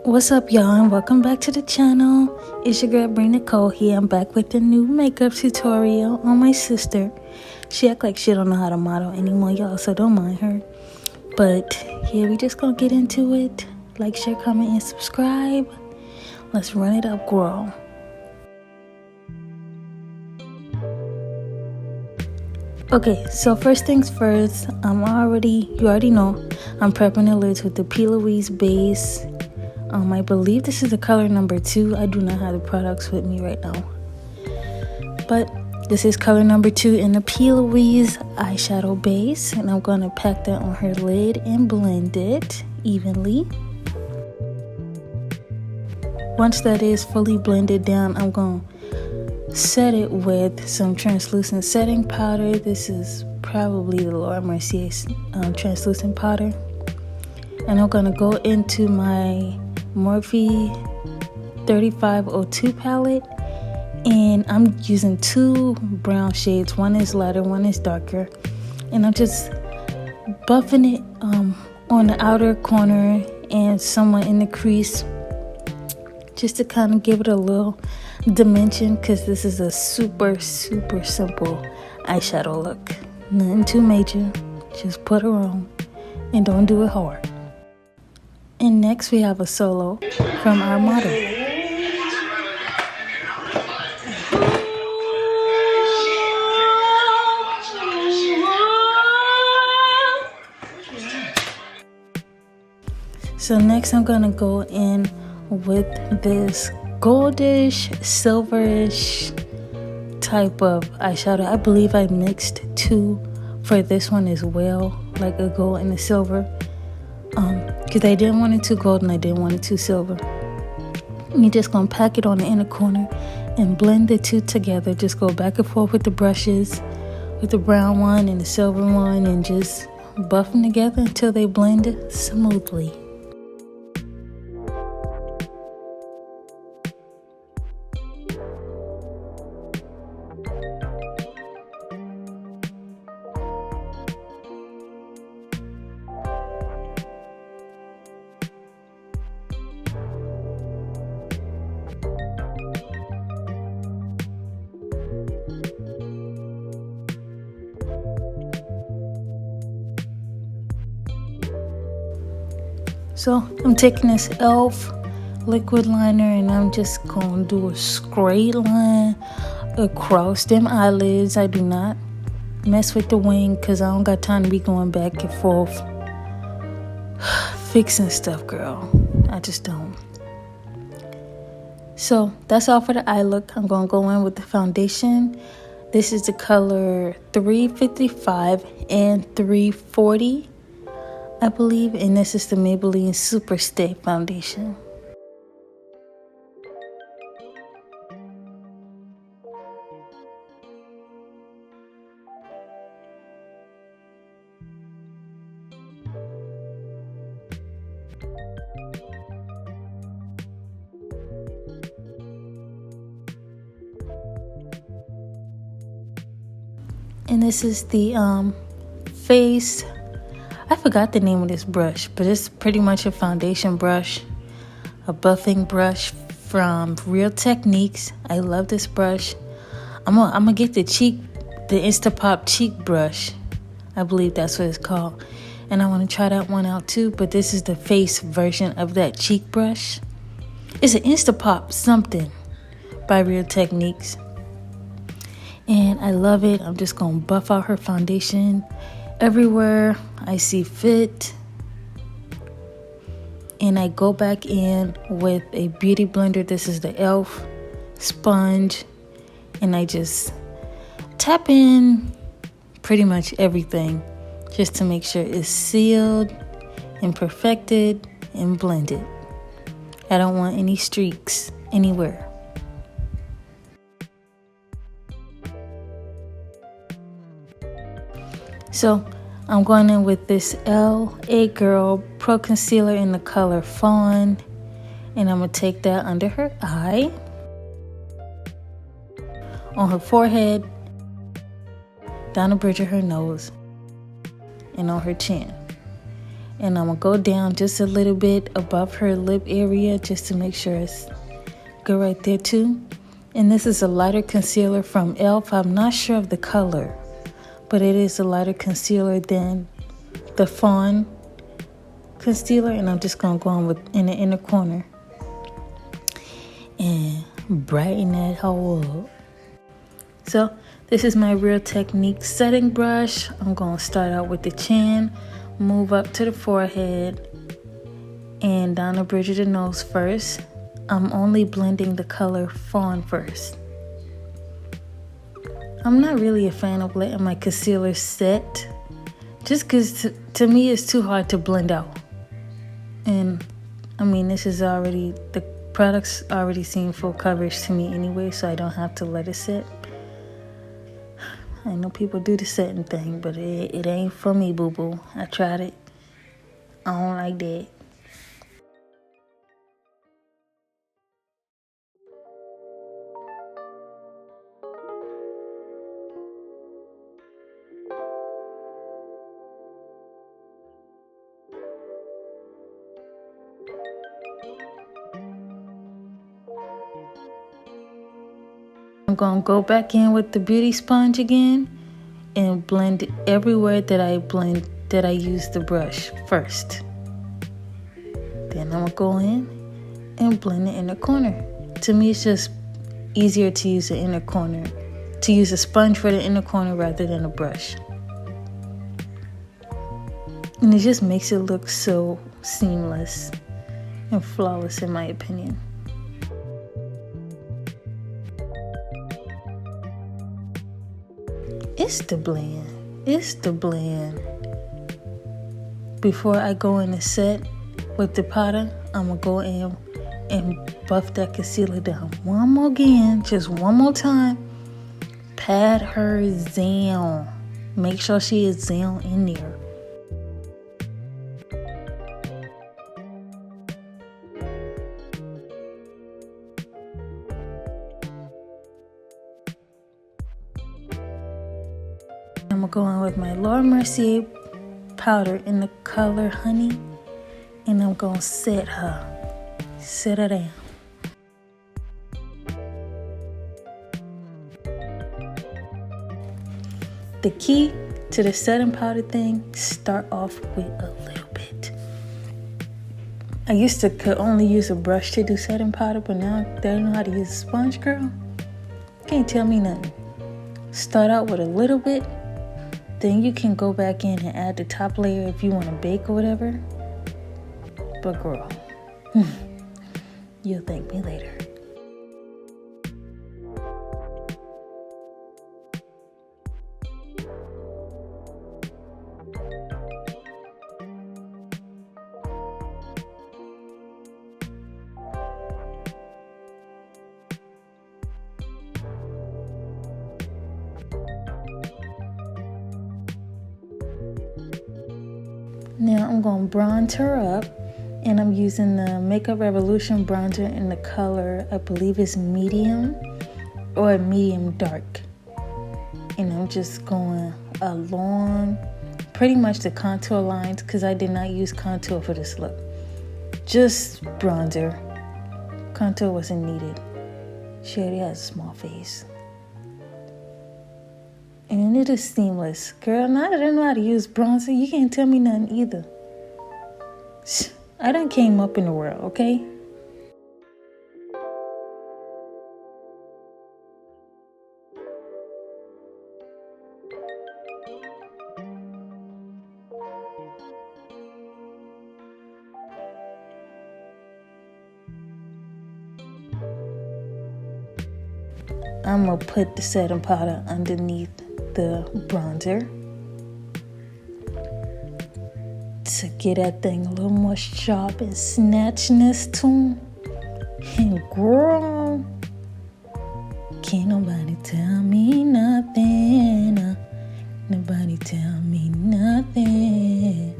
What's up, y'all, and welcome back to the channel. It's your girl Bri Nicole here. I'm back with a new makeup tutorial on my sister. She act like she don't know how to model anymore, y'all, so don't mind her. But yeah, we just gonna get into it. Like, share, comment, and subscribe. Let's run it up, girl. Okay, so first things first, you already know, I'm prepping the lids with the P. Louise base. I believe this is the color number 2. I do not have the products with me right now. But this is color number 2 in the P. Louise eyeshadow base. And I'm going to pack that on her lid and blend it evenly. Once that is fully blended down, I'm going to set it with some translucent setting powder. This is probably the Laura Mercier translucent powder. And I'm going to go into my Morphe 3502 palette, and I'm using 2 brown shades. One is lighter, one is darker, and I'm just buffing it on the outer corner and somewhat in the crease, just to kind of give it a little dimension, because this is a super simple eyeshadow look. Nothing too major, just put her on and don't do it hard. And next we have a solo from our model. So next I'm gonna go in with this goldish, silverish type of eyeshadow. I believe I mixed 2 for this one as well, like a gold and a silver. Because I didn't want it too gold and I didn't want it too silver. You're just going to pack it on the inner corner and blend the 2 together. Just go back and forth with the brushes, with the brown one and the silver one, and just buff them together until they blend smoothly. So I'm taking this e.l.f. liquid liner and I'm just going to do a straight line across them eyelids. I do not mess with the wing because I don't got time to be going back and forth fixing stuff, girl. I just don't. So that's all for the eye look. I'm going to go in with the foundation. This is the color 355 and 340. I believe, and this is the Maybelline Super Stay foundation. And this is the face. I forgot the name of this brush, but it's pretty much a foundation brush, a buffing brush from Real Techniques. I love this brush. I'm gonna get the Instapop cheek brush. I believe that's what it's called. And I want to try that one out too, but this is the face version of that cheek brush. It's an Instapop something by Real Techniques. And I love it. I'm just gonna buff out her foundation everywhere I see fit, and I go back in with a beauty blender. This is the e.l.f. sponge, and I just tap in pretty much everything just to make sure it's sealed and perfected and blended. I don't want any streaks anywhere. So I'm going in with this LA Girl Pro Concealer in the color Fawn. And I'm going to take that under her eye, on her forehead, down the bridge of her nose, and on her chin. And I'm gonna go down just a little bit above her lip area just to make sure it's good right there too. And this is a lighter concealer from e.l.f. I'm not sure of the color, but it is a lighter concealer than the Fawn concealer. And I'm just gonna go on with in the inner corner and brighten that whole up. So this is my Real Technique setting brush. I'm gonna start out with the chin, move up to the forehead, and down the bridge of the nose first. I'm only blending the color Fawn first. I'm not really a fan of letting my concealer set, just because to me it's too hard to blend out. And I mean, this is already, the product's already seeing full coverage to me anyway, so I don't have to let it set. I know people do the setting thing, but it ain't for me, boo-boo. I tried it. I don't like that. I'm gonna go back in with the beauty sponge again and blend everywhere that I use the brush first. Then I'm gonna go in and blend the inner corner. To me, it's just easier to use the inner corner, to use a sponge for the inner corner rather than a brush. And it just makes it look so seamless and flawless in my opinion. It's the blend. It's the blend. Before I go in the set with the powder, I'm gonna go in and buff that concealer down one more again, just one more time. Pat her down. Make sure she is down in there. I'm gonna go in with my Laura Mercier powder in the color Honey, and I'm gonna set her down. The key to the setting powder thing, start off with a little bit. I used to could only use a brush to do setting powder, but now that I know how to use a sponge, girl, can't tell me nothing. Start out with a little bit, then you can go back in and add the top layer if you want to bake or whatever. But girl, you'll thank me later. Now I'm going to bronze her up, and I'm using the Makeup Revolution bronzer in the color, I believe it's medium or medium dark. And I'm just going along pretty much the contour lines, because I did not use contour for this look. Just bronzer. Contour wasn't needed. She already has a small face. And it is seamless. Girl, now that I know how to use bronzer, you can't tell me nothing either. I done came up in the world, okay? I'm gonna put the setting powder underneath the bronzer to get that thing a little more sharp and snatchiness to 'em. And girl, can't nobody tell me nothing. Nobody tell me nothing.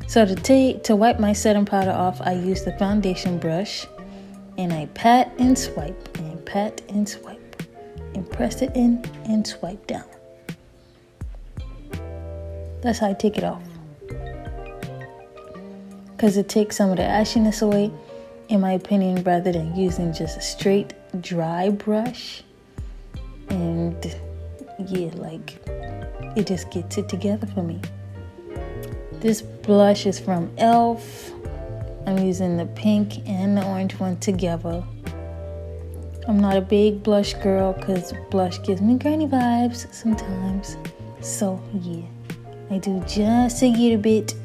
So to wipe my setting powder off, I use the foundation brush and I pat and swipe and pat and swipe and press it in and swipe down. That's how I take it off. Because it takes some of the ashiness away, in my opinion, rather than using just a straight dry brush. And yeah, like it just gets it together for me. This blush is from e.l.f. I'm using the pink and the orange one together. I'm not a big blush girl because blush gives me granny vibes sometimes. So yeah, I do just a little bit.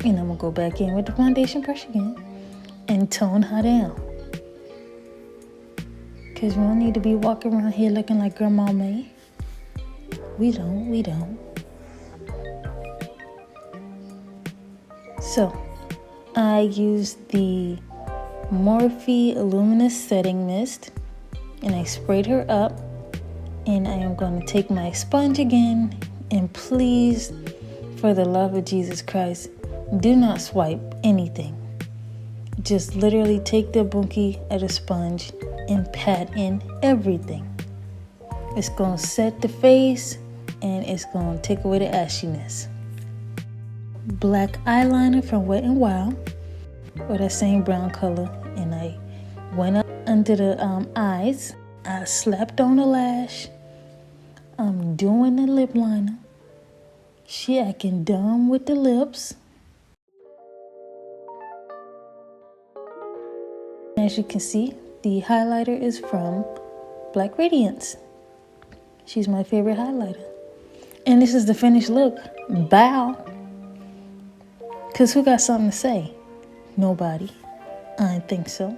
And I'm gonna go back in with the foundation brush again and tone her down. Because we don't need to be walking around here looking like Grandma May. We don't. So, I used the Morphe Luminous Setting Mist. And I sprayed her up. And I am going to take my sponge again. And please, for the love of Jesus Christ, do not swipe anything. Just literally take the bunkie of the sponge and pat in everything. It's going to set the face and it's going to take away the ashiness. Black eyeliner from Wet n Wild, or that same brown color, and I went up under the eyes. I slapped on the lash. I'm doing the lip liner. She acting dumb with the lips. As you can see, the highlighter is from Black Radiance. She's my favorite highlighter. And this is the finished look. Bow. Because who got something to say? Nobody. I don't think so.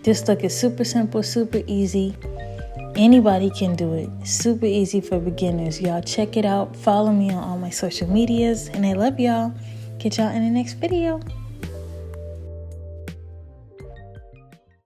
This look is super simple, super easy. Anybody can do it. Super easy for beginners. Y'all check it out. Follow me on all my social medias. And I love y'all. Catch y'all in the next video.